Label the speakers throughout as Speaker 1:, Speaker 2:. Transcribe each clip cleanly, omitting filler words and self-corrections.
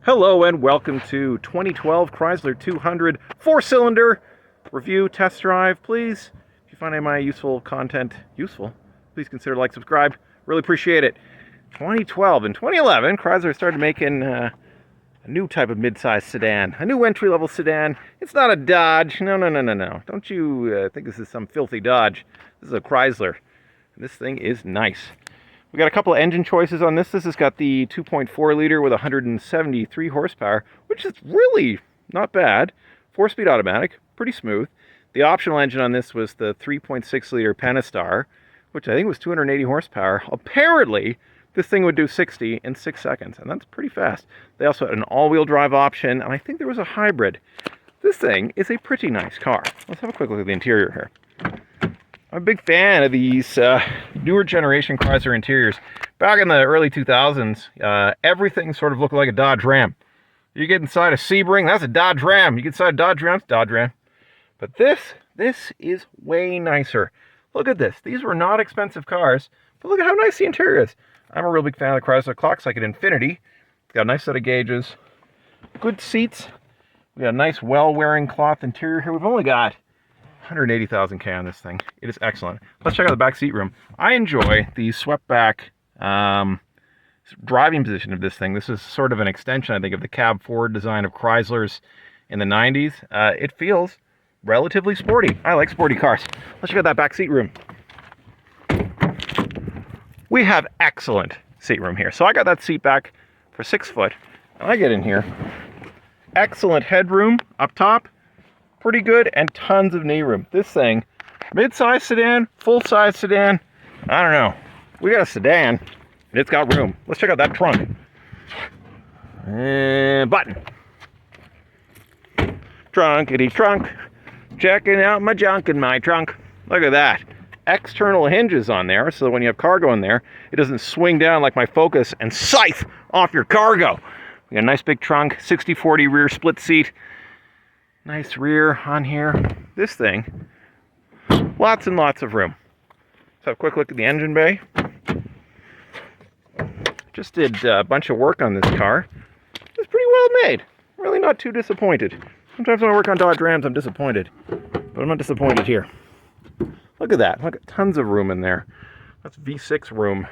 Speaker 1: Hello and welcome to 2012 Chrysler 200 4-cylinder review test drive. Please, if you find any of my useful content useful, please consider like, subscribe. Really appreciate it. 2012 and 2011, Chrysler started making a new type of mid-size sedan, a new entry-level sedan. It's not a Dodge. No. Don't you think this is some filthy Dodge. This is a Chrysler. This thing is nice. We got a couple of engine choices on this. This has got the 2.4 liter with 173 horsepower, which is really not bad. 4-speed automatic, pretty smooth. The optional engine on this was the 3.6 liter Pentastar, which I think was 280 horsepower. Apparently, this thing would do 60 in 6 seconds, and that's pretty fast. They also had an all-wheel drive option, and I think there was a hybrid. This thing is a pretty nice car. Let's have a quick look at the interior here. I'm a big fan of these newer generation Chrysler interiors. Back in the early 2000s, everything sort of looked like a Dodge Ram. You get inside a Sebring, that's a Dodge Ram. You get inside a Dodge Ram, it's a Dodge Ram. But this is way nicer. Look at this. These were not expensive cars, but look at how nice the interior is. I'm a real big fan of the Chrysler clocks, like an Infinity. It's got a nice set of gauges, good seats. We got a nice, well-wearing cloth interior here. We've only got 180,000 K on this thing. It is excellent. Let's check out the back seat room. I enjoy the swept back driving position of this thing. This is sort of an extension, I think, of the cab forward design of Chryslers in the 90s. It feels relatively sporty. I like sporty cars. Let's check out that back seat room. We have excellent seat room here. So I got that seat back for 6 foot, and I get in here. Excellent headroom up top. Pretty good, and tons of knee room. This thing, mid-size sedan, full-size sedan, I don't know. We got a sedan, and it's got room. Let's check out that trunk. Button. Trunkety trunk. Checking out my junk in my trunk. Look at that. External hinges on there, so that when you have cargo in there, it doesn't swing down like my Focus and scythe off your cargo. We got a nice big trunk, 60/40 rear split seat. Nice rear on here. This thing, lots and lots of room. Let's have a quick look at the engine bay. Just did a bunch of work on this car. It's pretty well made. Really not too disappointed. Sometimes when I work on Dodge Rams, I'm disappointed. But I'm not disappointed here. Look at that. Look at tons of room in there. That's V6 room.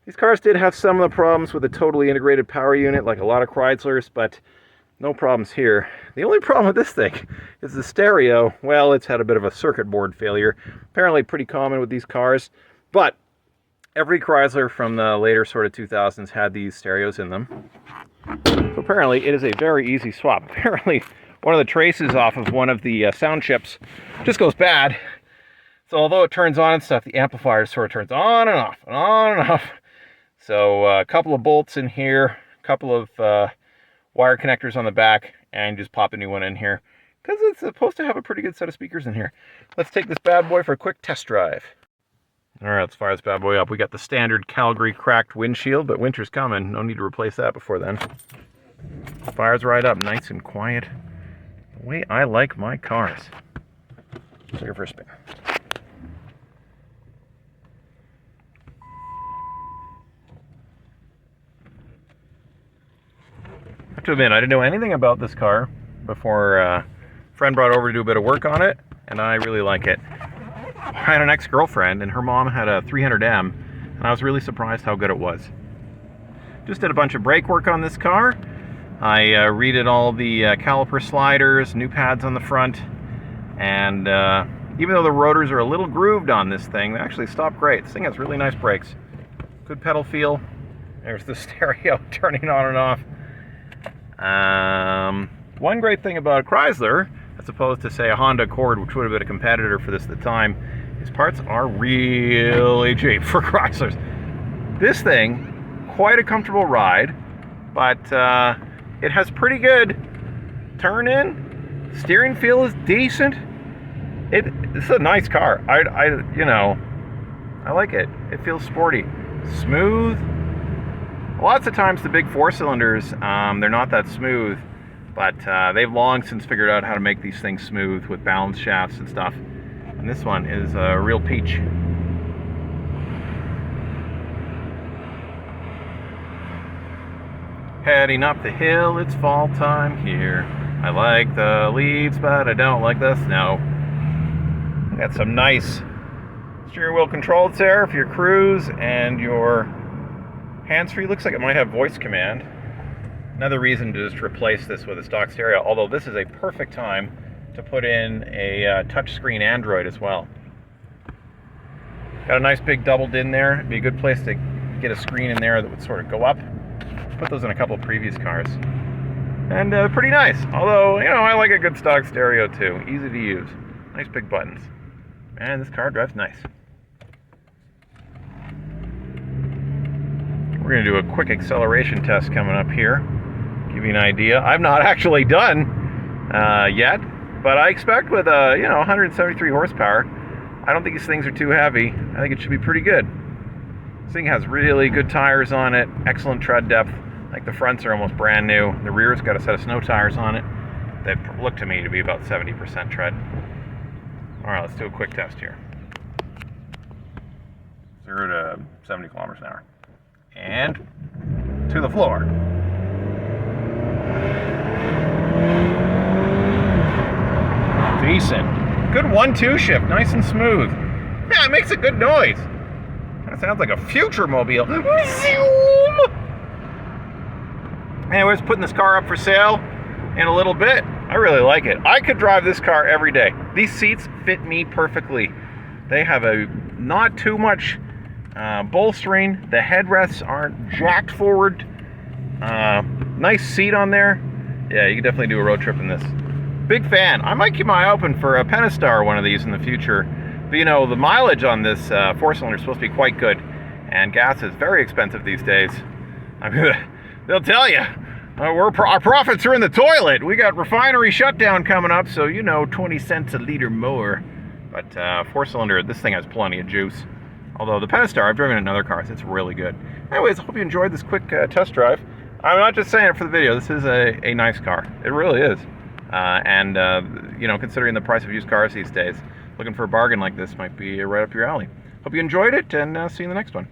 Speaker 1: These cars did have some of the problems with a totally integrated power unit, like a lot of Chryslers, but no problems here. The only problem with this thing is the stereo. Well, it's had a bit of a circuit board failure. Apparently pretty common with these cars. But every Chrysler from the later sort of 2000s had these stereos in them. So apparently it is a very easy swap. Apparently one of the traces off of one of the sound chips just goes bad. So although it turns on and stuff, the amplifier sort of turns on and off, and on and off. So a couple of bolts in here, a couple of wire connectors on the back, and just pop a new one in here because it's supposed to have a pretty good set of speakers in here. Let's take this bad boy for a quick test drive. All right, let's fire this bad boy up. We got the standard Calgary cracked windshield, but winter's coming. No need to replace that before then. Fires right up, nice and quiet. The way I like my cars. Take her for a spin. I have to admit, I didn't know anything about this car before a friend brought over to do a bit of work on it, and I really like it. I had an ex-girlfriend, and her mom had a 300M, and I was really surprised how good it was. Just did a bunch of brake work on this car. I redid all the caliper sliders, new pads on the front, and even though the rotors are a little grooved on this thing, they actually stop great. This thing has really nice brakes. Good pedal feel. There's the stereo turning on and off. One great thing about a Chrysler, as opposed to, say, a Honda Accord, which would have been a competitor for this at the time, is parts are really cheap for Chryslers. This thing, quite a comfortable ride, but it has pretty good turn-in. Steering feel is decent. It's a nice car. I like it. It feels sporty, smooth. Lots of times the big 4-cylinders, they're not that smooth, but they've long since figured out how to make these things smooth with balance shafts and stuff. And this one is a real peach. Heading up the hill, it's fall time here. I like the leaves, but I don't like the snow. Got some nice steering wheel controls there for your cruise and your hands-free. Looks like it might have voice command. Another reason to just replace this with a stock stereo, although this is a perfect time to put in a touchscreen Android as well. Got a nice big double din there. It'd be a good place to get a screen in there that would sort of go up. Put those in a couple of previous cars. And pretty nice. Although, you know, I like a good stock stereo too. Easy to use. Nice big buttons. Man, this car drives nice. We're going to do a quick acceleration test coming up here. Give you an idea. I've not actually done yet, but I expect with 173 horsepower, I don't think these things are too heavy. I think it should be pretty good. This thing has really good tires on it, excellent tread depth. Like the fronts are almost brand new. The rear's got a set of snow tires on it that look to me to be about 70% tread. All right, let's do a quick test here. 0 to 70 kilometers an hour. And to the floor. Decent. Good 1-2 shift, nice and smooth. Yeah, it makes a good noise. Kind of sounds like a future mobile. Anyways, putting this car up for sale in a little bit. I really like it. I could drive this car every day. These seats fit me perfectly. They have a not too much bolstering. The headrests aren't jacked forward. Nice seat on there. Yeah, you can definitely do a road trip in this. Big fan. I might keep my eye open for a Pentastar one of these in the future. But you know, the mileage on this four-cylinder is supposed to be quite good. And gas is very expensive these days. I mean, they'll tell you. Our profits are in the toilet. We got refinery shutdown coming up, so you know, 20 cents a liter more. But four-cylinder, this thing has plenty of juice. Although the Pentastar, I've driven it in other cars, it's really good. Anyways, I hope you enjoyed this quick test drive. I'm not just saying it for the video. This is a nice car. It really is. You know, considering the price of used cars these days, looking for a bargain like this might be right up your alley. Hope you enjoyed it, and see you in the next one.